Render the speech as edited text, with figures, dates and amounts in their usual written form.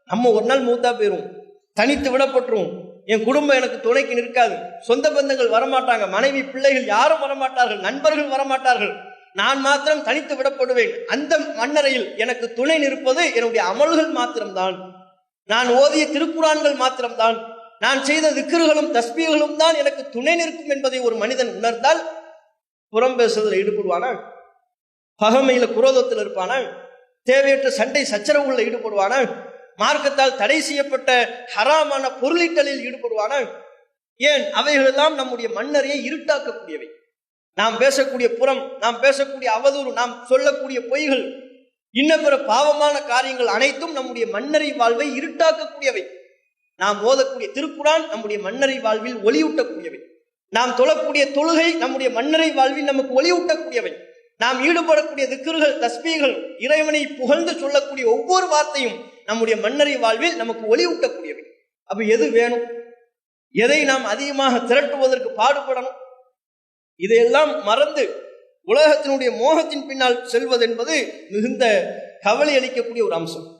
நம்ம ஒரு நாள் மூத்தா போயிரும், தனித்து விடப்பட்டுரும், என் குடும்பம் எனக்கு துணைக்கு நிற்காது, சொந்த பந்தங்கள் வரமாட்டாங்க, மனைவி பிள்ளைகள் யாரும் வரமாட்டார்கள், நண்பர்கள் வரமாட்டார்கள், நான் மாத்திரம் தனித்து விடப்படுவேன். அந்த மண்ணறையில் எனக்கு துணை நிற்பது என்னுடைய அமல்கள் மாத்திரம்தான், நான் ஓதிய திருக்குரான்கள் மாத்திரம்தான், நான் செய்த திக்ருகளும் தஸ்பீகளும் தான் எனக்கு துணை நிற்கும் என்பதை ஒரு மனிதன் உணர்ந்தால் புறம் பேசுவதில் ஈடுபடுவானா, பகமையில குரோதத்தில் இருப்பானா, தேவையற்ற சண்டை சச்சரவுகளில் ஈடுபடுவானா, மார்க்கத்தால் தடை செய்யப்பட்ட ஹராமான பொருளீட்டலில் ஈடுபடுவானா? ஏன்? அவைகளெல்லாம் நம்முடைய மண்ணறையை இருட்டாக்கக்கூடியவை. நாம் பேசக்கூடிய புறம், நாம் பேசக்கூடிய அவதூறு, நாம் சொல்லக்கூடிய பொய்கள், இன்ன பிற பாவமான காரியங்கள் அனைத்தும் நம்முடைய மண்ணறை வாழ்வை இருட்டாக்கக்கூடியவை. நாம் ஓதக்கூடிய திருக்குரான் நம்முடைய மண்ணறை வாழ்வில் ஒளியூட்டக்கூடியவை. நாம் தொழக்கூடிய தொழுகை நம்முடைய மண்ணறை வாழ்வில் நமக்கு ஒளியூட்டக்கூடியவை. நாம் ஈடுபடக்கூடிய திக்ருகள் தஸ்பீகள், இறைவனை புகழ்ந்து சொல்லக்கூடிய ஒவ்வொரு வார்த்தையும் நம்முடைய மண்ணறை வாழ்வில் நமக்கு ஒளியூட்டக்கூடியவை. அப்ப எது வேணும்? எதை நாம் அதிகமாக திரட்டுவதற்கு பாடுபடணும்? இதையெல்லாம் மறந்து உலகத்தினுடைய மோகத்தின் பின்னால் செல்வது என்பது மிகுந்த கவலை அளிக்கக்கூடிய ஒரு அம்சம்.